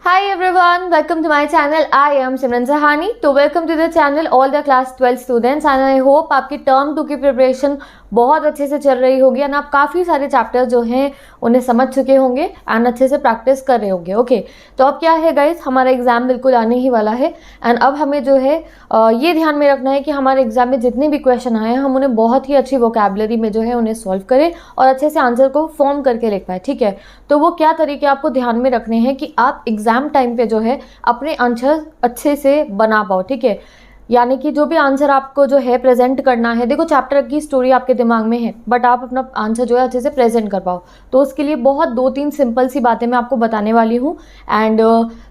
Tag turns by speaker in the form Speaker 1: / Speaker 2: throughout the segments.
Speaker 1: Hi everyone, welcome to my channel. I am Simran Sahani. तो welcome to the channel all the class 12 students and I hope आपकी term 2 की preparation बहुत अच्छे से चल रही होगी एंड आप काफ़ी सारे चैप्टर्स जो हैं उन्हें समझ चुके होंगे एंड अच्छे से प्रैक्टिस कर रहे होंगे। ओके, तो अब क्या है गाइस, हमारा एग्ज़ाम बिल्कुल आने ही वाला है एंड अब हमें जो है ये ध्यान में रखना है कि हमारे एग्ज़ाम में जितने भी क्वेश्चन आए हैं हम उन्हें बहुत ही अच्छी वोकैबुलरी में जो है उन्हें सॉल्व करें और अच्छे से आंसर को फॉर्म करके लिख पाए। ठीक है, तो वो क्या तरीके आपको ध्यान में रखने हैं कि आप एग्ज़ाम टाइम पे जो है अपने आंसर अच्छे से बना पाओ। ठीक है, यानी कि जो भी आंसर आपको जो है प्रेजेंट करना है, देखो चैप्टर की स्टोरी आपके दिमाग में है बट आप अपना आंसर जो है अच्छे से प्रेजेंट कर पाओ, तो उसके लिए बहुत 2-3 सिंपल सी बातें मैं आपको बताने वाली हूँ एंड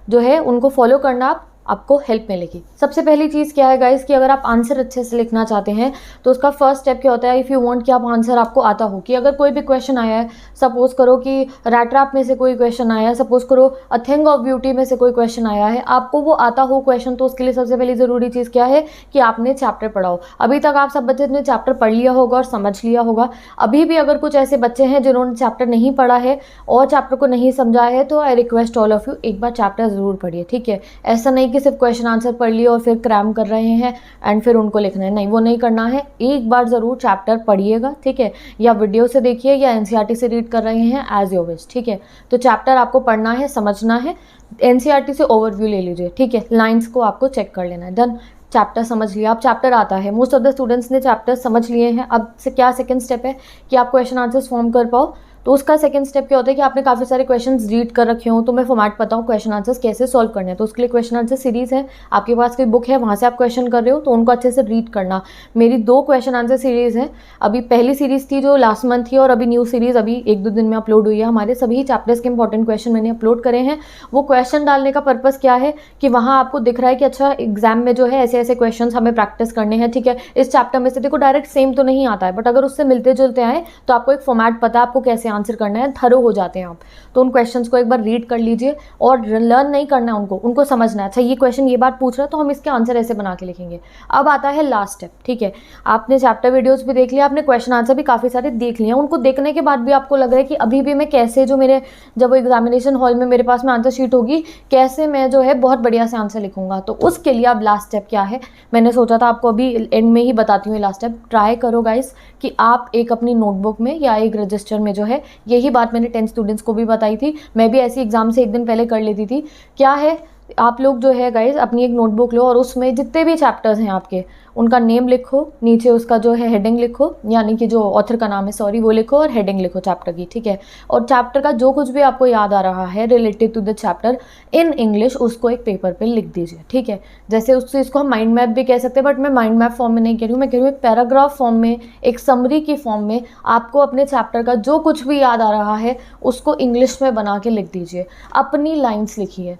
Speaker 1: जो है उनको फॉलो करना आपको हेल्प मिलेगी। सबसे पहली चीज़ क्या है गाइस कि अगर आप आंसर अच्छे से लिखना चाहते हैं तो उसका फर्स्ट स्टेप क्या होता है, इफ़ यू वांट कि आप आंसर आपको आता हो, कि अगर कोई भी क्वेश्चन आया है, सपोज करो कि रैट ट्रैप में से कोई क्वेश्चन आया है, सपोज करो अ थिंग ऑफ ब्यूटी में से कोई क्वेश्चन आया है, आपको वो आता हो क्वेश्चन, तो उसके लिए सबसे पहली ज़रूरी चीज़ क्या है कि आपने चैप्टर पढ़ा हो। अभी तक आप सब बच्चे ने चैप्टर पढ़ लिया होगा और समझ लिया होगा। अभी भी अगर कुछ ऐसे बच्चे हैं जिन्होंने चैप्टर नहीं पढ़ा है और चैप्टर को नहीं समझा है तो I request all of you एक बार चैप्टर ज़रूर पढ़िए। ठीक है, ऐसा नहीं कि सिर्फ क्वेश्चन आंसर पढ़ लिए और फिर क्रैम कर रहे हैं एंड फिर उनको लिखना है, नहीं वो नहीं करना है। एक बार ज़रूर चैप्टर पढ़िएगा, ठीक है, या वीडियो से देखिए या एनसीईआरटी से रीड कर रहे हैं एज योर विश। ठीक है, तो चैप्टर आपको पढ़ना है, समझना है, एनसीईआरटी से ओवरव्यू ले लीजिए। ठीक है, लाइन्स को आपको चेक कर लेना है। डन, चैप्टर समझ लिया, अब चैप्टर आता है, मोस्ट ऑफ द स्टूडेंट्स ने चैप्टर समझ लिए हैं। अब से क्या सेकंड स्टेप है कि आप क्वेश्चन आंसर्स फॉर्म कर पाओ, तो उसका सेकंड स्टेप क्या होता है कि आपने काफ़ी सारे क्वेश्चंस रीड कर रखे हो, तो मैं फॉर्मेट बताऊँ क्वेश्चन आंसर्स कैसे सॉल्व करने हैं। तो उसके लिए क्वेश्चन आंसर सीरीज़ है, आपके पास कोई बुक है वहाँ से आप क्वेश्चन कर रहे हो तो उनको अच्छे से रीड करना। मेरी 2 क्वेश्चन आंसर सीरीज़ हैं, अभी पहली सीरीज़ थी जो लास्ट मंथ थी और अभी न्यू सीरीज़ अभी 1-2 दिन में अपलोड हुई है। हमारे सभी चैप्टर्स के इंपॉर्टेंट क्वेश्चन मैंने अपलोड करे हैं। वो क्वेश्चन डालने का पर्पज़ क्या है कि वहाँ आपको दिख रहा है कि अच्छा एग्जाम में जो है ऐसे ऐसे क्वेश्चन हमें प्रैक्टिस करने हैं। ठीक है, इस चैप्टर में से देखो डायरेक्ट सेम तो नहीं आता है बट अगर उससे मिलते जुलते आए तो आपको एक फॉर्मेट पता है आपको कैसे आंसर करना है, हो जाते हैं आप। तो उन क्वेश्चंस को एक बार रीड कर लीजिए और लर्न नहीं करना है उनको समझना है। अच्छा ये क्वेश्चन ये बात पूछ रहा है तो हम इसके आंसर ऐसे बना के लिखेंगे। अब आता है लास्ट स्टेप। ठीक है, आपने चैप्टर वीडियोस भी देख लिया, आपने क्वेश्चन आंसर भी काफ़ी सारे देख लिए, उनको देखने के बाद भी आपको लग रहा है कि अभी भी मैं कैसे जो मेरे जब एग्जामिनेशन हॉल में मेरे पास में आंसर शीट होगी कैसे मैं जो है बहुत बढ़िया से आंसर लिखूंगा, तो उसके लिए अब लास्ट स्टेप क्या है, मैंने सोचा था आपको अभी एंड में ही बताती हूँ। लास्ट स्टेप ट्राई करो गाइस कि आप एक अपनी नोटबुक में या एक रजिस्टर में जो है, यही बात मैंने 10 स्टूडेंट्स को भी बताई थी, मैं भी ऐसी एग्जाम से एक दिन पहले कर लेती थी। क्या है, आप लोग जो है गाइज अपनी एक नोटबुक लो और उसमें जितने भी चैप्टर्स हैं आपके उनका नेम लिखो, नीचे उसका जो है हेडिंग लिखो, यानी कि जो ऑथर का नाम है सॉरी वो लिखो और हेडिंग लिखो चैप्टर की। ठीक है, और चैप्टर का जो कुछ भी आपको याद आ रहा है related to the chapter in English उसको एक पेपर पे लिख दीजिए। ठीक है, जैसे उससे इसको हम माइंड मैप भी कह सकते हैं बट मैं माइंड मैप फॉर्म में नहीं कह रही हूँ, मैं कह रही हूँ एक पैराग्राफ फॉर्म में, एक समरी की फॉर्म में आपको अपने चैप्टर का जो कुछ भी याद आ रहा है उसको इंग्लिश में बना के लिख दीजिए। अपनी लाइन्स लिखिए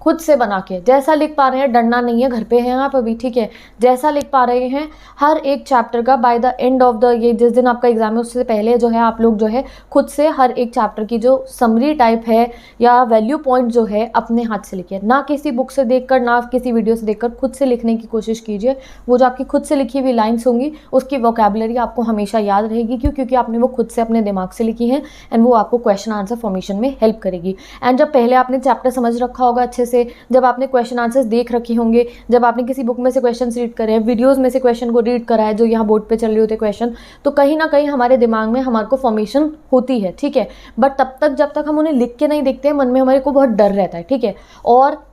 Speaker 1: खुद से बना के, जैसा लिख पा रहे हैं, डरना नहीं है, घर पे हैं आप अभी। ठीक है, जैसा लिख पा रहे हैं हर एक चैप्टर का by the end of the ये जिस दिन आपका एग्जाम है उससे पहले जो है आप लोग जो है खुद से हर एक चैप्टर की जो समरी टाइप है या वैल्यू पॉइंट जो है अपने हाथ से लिखिए, ना किसी बुक से देखकर ना किसी वीडियो से देखकर, खुद से लिखने की कोशिश कीजिए। वो जो आपकी खुद से लिखी हुई लाइन्स होंगी उसकी वोकैबुलरी आपको हमेशा याद रहेगी, क्योंकि आपने वो खुद से अपने दिमाग से लिखी है एंड वो आपको क्वेश्चन आंसर फॉर्मेशन में हेल्प करेगी। एंड जब पहले आपने चैप्टर समझ रखा होगा अच्छे से, जब आपने क्वेश्चन आंसर्स देख रखे होंगे, जब आपने किसी बुक में से क्वेश्चन रीड करे हैं, वीडियोस में से क्वेश्चन को रीड करा है जो यहाँ बोर्ड पे चल रहे होते क्वेश्चन, तो कहीं ना कहीं हमारे दिमाग में हमारे को फॉर्मेशन होती है। ठीक है, बट तब तक जब तक हम उन्हें लिख के नहीं देखते हैं मन में हमारे को बहुत डर रहता है। ठीक है, और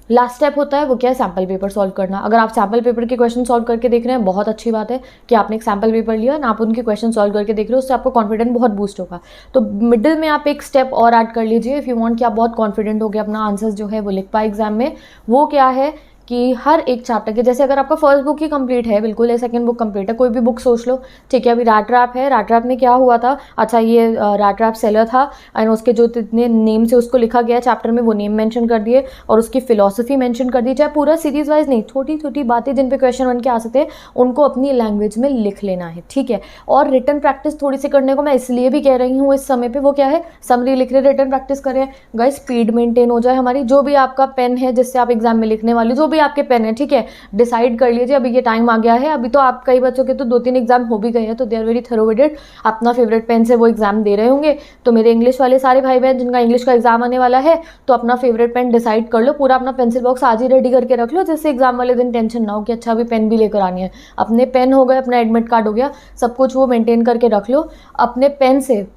Speaker 1: लास्ट स्टेप होता है वो क्या है, सैम्पल पेपर सॉल्व करना। अगर आप सैम्पल पेपर के क्वेश्चन सॉल्व करके देख रहे हैं बहुत अच्छी बात है कि आपने एक सैम्पल पेपर लिया ना, आप उनके क्वेश्चन सॉल्व करके देख रहे हो, उससे आपको कॉन्फिडेंस बहुत बूस्ट होगा। तो मिडिल में आप एक स्टेप और ऐड कर लीजिए इफ़ यू वांट कि आप बहुत कॉन्फिडेंट हो गए अपना आंसर्स जो है वो लिख पाए एग्जाम में। वो क्या है कि हर एक चैप्टर के, जैसे अगर आपका फर्स्ट बुक ही कंप्लीट है बिल्कुल है, सेकंड बुक कंप्लीट है, कोई भी बुक सोच लो। ठीक है, अभी रैट ट्रैप है, रैट ट्रैप में क्या हुआ था, अच्छा ये रैट ट्रैप सेलर था एंड उसके जो जितने नेम से उसको लिखा गया चैप्टर में वो नेम मेंशन कर दिए और उसकी फिलॉसफी मेंशन कर दी। चाहे पूरा सीरीज वाइज नहीं, छोटी छोटी बातें जिन पे क्वेश्चन बन के आ सकते हैं उनको अपनी लैंग्वेज में लिख लेना है। ठीक है, और रिटन प्रैक्टिस थोड़ी सी करने को मैं इसलिए भी कह रही हूँ इस समय पे, वो क्या है समरी लिख रहे रिटन प्रैक्टिस करें गाइस, स्पीड मेंटेन हो जाए हमारी। जो भी आपका पेन है जिससे आप एग्जाम में लिखने वाले जो भी आपके पेन है, ठीक है, डिसाइड कर लीजिए अभी ये टाइम आ गया है। अभी तो आप कई बच्चों के तो 2-3 एग्जाम हो भी गए हैं, तो दे आर वेरी थरोविडेड, अपना फेवरेट पेन से वो एग्जाम दे रहे होंगे। तो मेरे इंग्लिश वाले सारे भाई बहन जिनका इंग्लिश का एग्जाम आने वाला है, तो अपना फेवरेट पेन डिसाइड कर लो, पूरा अपना पेंसिल बॉक्स आज ही रेडी करके रख लो, जिससे एग्जाम वाले दिन टेंशन ना हो कि अच्छा अभी पेन भी लेकर आनी है। अपने पेन हो गए, अपना एडमिट कार्ड हो गया, सब कुछ वो मेंटेन करके रख लो। अपने पेन से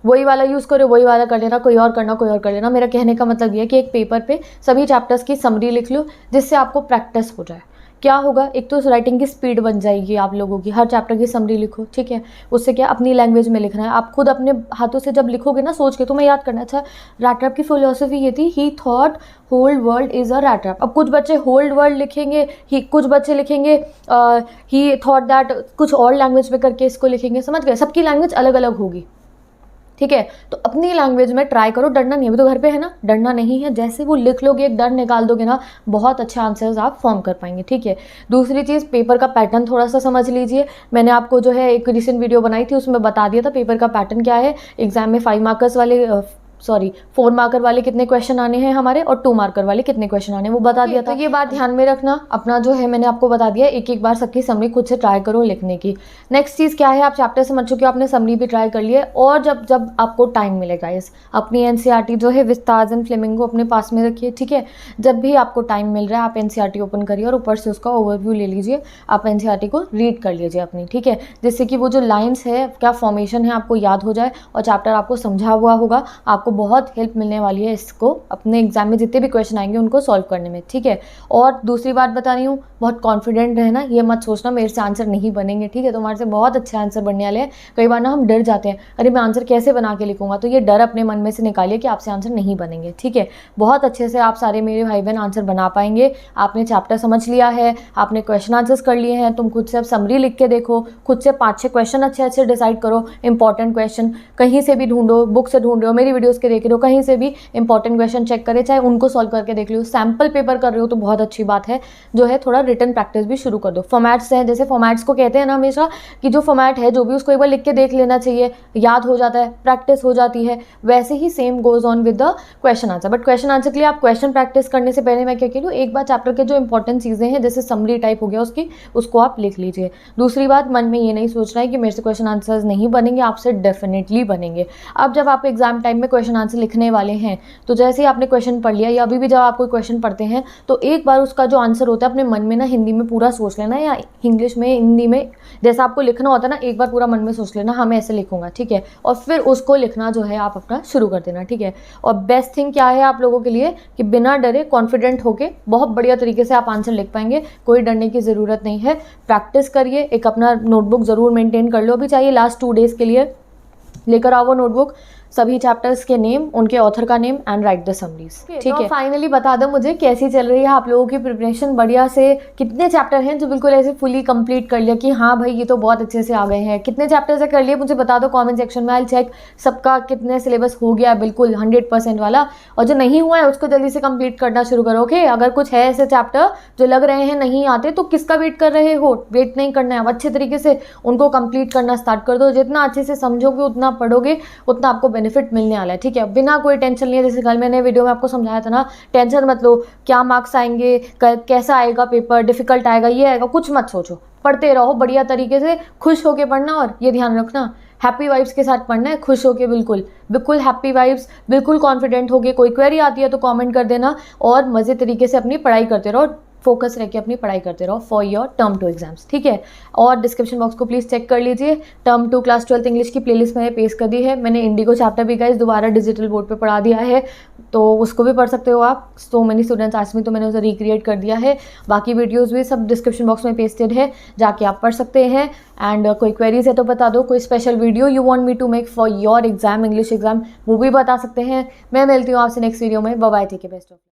Speaker 1: वही वाला यूज़ करो, वही वाला कर लेना, कोई और करना कोई और कर लेना। मेरा कहने का मतलब ये है कि एक पेपर पे सभी चैप्टर्स की समरी लिख लो, जिससे आपको प्रैक्टिस हो जाए। क्या होगा, एक तो राइटिंग की स्पीड बन जाएगी आप लोगों की। हर चैप्टर की समरी लिखो, ठीक है, उससे क्या अपनी लैंग्वेज में लिखना है। आप खुद अपने हाथों से जब लिखोगे ना, सोच के, तुम्हें याद करना। अच्छा, रैट ट्रैप की फिलोसफी ये थी, he thought whole world is a rat trap. अब कुछ बच्चे होल्ड वर्ल्ड लिखेंगे, कुछ बच्चे लिखेंगे ही थॉट दैट, कुछ और लैंग्वेज में करके इसको लिखेंगे, समझ गए। सबकी लैंग्वेज अलग अलग होगी, ठीक है। तो अपनी लैंग्वेज में ट्राई करो, डरना नहीं है, अभी तो घर पे है ना, डरना नहीं है। जैसे वो लिख लोगे, एक डर निकाल दोगे ना, बहुत अच्छे आंसर्स आप फॉर्म कर पाएंगे, ठीक है। दूसरी चीज़, पेपर का पैटर्न थोड़ा सा समझ लीजिए। मैंने आपको जो है एक रिसेंट वीडियो बनाई थी, उसमें बता दिया था पेपर का पैटर्न क्या है। एग्जाम में 4 मार्कर वाले कितने क्वेश्चन आने हैं हमारे, और 2 मार्कर वाले कितने क्वेश्चन आने हैं, वो बता दिया था। तो ये बात ध्यान में रखना। अपना जो है मैंने आपको बता दिया, एक एक बार सबकी समरी खुद से ट्राई करो लिखने की। नेक्स्ट चीज़ क्या है, आप चैप्टर समझ चुके हो, आपने समरी भी ट्राई कर ली है, और जब जब आपको टाइम मिलेगा, इस अपनी एनसीईआरटी जो है विस्ताज एंड फ्लेमिंगो अपने पास में रखिए, ठीक है। जब भी आपको टाइम मिल रहा है, आप एनसीईआरटी ओपन करिए और ऊपर से उसका ओवरव्यू ले लीजिए। आप एनसीईआरटी को रीड कर लीजिए अपनी, ठीक है, जिससे कि वो जो लाइन्स है, क्या फॉर्मेशन है, आपको याद हो जाए, और चैप्टर आपको समझा हुआ होगा। आपको बहुत हेल्प मिलने वाली है इसको अपने एग्जाम में जितने भी क्वेश्चन आएंगे उनको सॉल्व करने में, ठीक है। और दूसरी बात बता रही हूँ, बहुत कॉन्फिडेंट रहना, ये मत सोचना मेरे से आंसर नहीं बनेंगे, ठीक है। तुम्हारे से बहुत अच्छे आंसर बनने वाले हैं। कई बार ना हम डर जाते हैं, अरे मैं आंसर कैसे बना के लिखूंगा, तो ये डर अपने मन में से निकालिए कि आपसे आंसर नहीं बनेंगे, ठीक है। बहुत अच्छे से आप सारे मेरे भाई बहन आंसर बना पाएंगे। आपने चैप्टर समझ लिया है, आपने क्वेश्चन आंसर्स कर लिए हैं, तुम खुद से अब समरी लिख के देखो, खुद से 5-6 क्वेश्चन अच्छे अच्छे डिसाइड करो, इंपॉर्टेंट क्वेश्चन कहीं से भी ढूंढो, बुक से ढूंढ रहे हो, मेरी वीडियोज़ के देख रहे हो, कहीं से भी इंपॉर्टेंट क्वेश्चन चेक करें, चाहे उनको सॉल्व करके देख लो। सैम्पल पेपर कर रहे हो तो बहुत अच्छी बात है, जो है थोड़ा रिटन प्रैक्टिस भी शुरू कर दो। फॉर्मेट्स हैं, जैसे फॉर्मेट्स को कहते हैं ना हमेशा कि जो फॉर्मेट है जो भी, उसको एक बार लिख के देख लेना चाहिए, याद हो जाता है, प्रैक्टिस हो जाती है। वैसे ही same goes on with the question answer. But question answer के लिए आप क्वेश्चन प्रैक्टिस करने से पहले मैं क्या कह रही हूँ, एक बार चैप्टर के जो इंपॉर्टेंट चीज़ें हैं, जैसे समरी टाइप हो गया उसकी, उसको आप लिख लीजिए। दूसरी बात, मन में ये नहीं सोचना है कि मेरे से क्वेश्चन आंसर्स नहीं बनेंगे, आपसे डेफिनेटली बनेंगे। अब जब आप एग्जाम टाइम में क्वेश्चन आंसर लिखने वाले हैं, तो जैसे ही आपने क्वेश्चन पढ़ लिया, या अभी भी जब आप कोई क्वेश्चन पढ़ते हैं, तो एक बार उसका जो आंसर होता है अपने मन में ना हिंदी में पूरा सोच लेना, या इंग्लिश में, हिंदी में, जैसा आपको लिखना होता है ना, एक बार पूरा मन में सोच लेना, हाँ मैं ऐसे लिखूंगा, ठीक है। और फिर उसको लिखना जो है आप अपना शुरू कर देना, ठीक है। और बेस्ट थिंग क्या है आप लोगों के लिए कि बिना डरे कॉन्फिडेंट होके बहुत बढ़िया तरीके से आप आंसर लिख पाएंगे, कोई डरने की ज़रूरत नहीं है। प्रैक्टिस करिए, एक अपना नोटबुक ज़रूर मेंटेन कर लो, अभी चाहिए लास्ट 2 डेज़ के लिए लेकर आओ वो नोटबुक, सभी चैप्टर्स के नेम, उनके ऑथर का name, and right the summaries, ठीक है। फाइनली बता दो मुझे कैसी चल रही है आप लोगों की प्रिपरेशन, बढ़िया से। कितने चैप्टर हैं जो बिल्कुल ऐसे फुली कंप्लीट कर लिया कि हाँ भाई ये तो बहुत अच्छे से आ गए हैं, कितने चैप्टर से कर लिए मुझे बता दो कमेंट सेक्शन में। आई चेक सबका कितने सिलेबस हो गया बिल्कुल 100% वाला, और जो नहीं हुआ है उसको जल्दी से कंप्लीट करना शुरू करो, ओके। अगर कुछ है ऐसे चैप्टर जो लग रहे हैं नहीं आते, तो किसका वेट कर रहे हो, वेट नहीं करना है, अच्छे तरीके से उनको कंप्लीट करना स्टार्ट कर दो। जितना अच्छे से समझोगे, उतना पढ़ोगे, उतना आपको बेनिफिट मिलने वाला है, ठीक है। बिना कोई टेंशन लिए, जैसे कल मैंने वीडियो में आपको समझाया था ना, टेंशन मत लो, क्या मार्क्स आएंगे, कैसा आएगा पेपर, डिफिकल्ट आएगा, ये आएगा, कुछ मत सोचो, पढ़ते रहो बढ़िया तरीके से, खुश होके पढ़ना। और ये ध्यान रखना, हैप्पी वाइब्स के साथ पढ़ना है, खुश होके, बिल्कुल बिल्कुल हैप्पी वाइब्स, बिल्कुल कॉन्फिडेंट होके। कोई क्वेरी आती है तो कमेंट कर देना, और मज़े तरीके से अपनी पढ़ाई करते रहो, फोकस रह के अपनी पढ़ाई करते रहो फॉर योर टर्म 2 एग्जाम्स, ठीक है। और डिस्क्रिप्शन बॉक्स को प्लीज़ चेक कर लीजिए, टर्म 2 क्लास 12th इंग्लिश की प्लेलिस्ट मैंने पेश कर दी है। मैंने इंडिगो चैप्टर भी गाइस दोबारा डिजिटल बोर्ड पे पढ़ा दिया है, तो उसको भी पढ़ सकते हो आप। So many students asked me, तो मैंने उसे रिक्रिएट कर दिया है। बाकी वीडियोज़ भी सब डिस्क्रिप्शन बॉक्स में पेस्टेड है, जाके आप पढ़ सकते हैं। एंड कोई क्वेरीज है तो बता दो, कोई special video you want me to make for your exam, English exam, वो भी बता सकते हैं। मैं मिलती हूँ आपसे नेक्स्ट वीडियो में। Bye bye, take care, best of.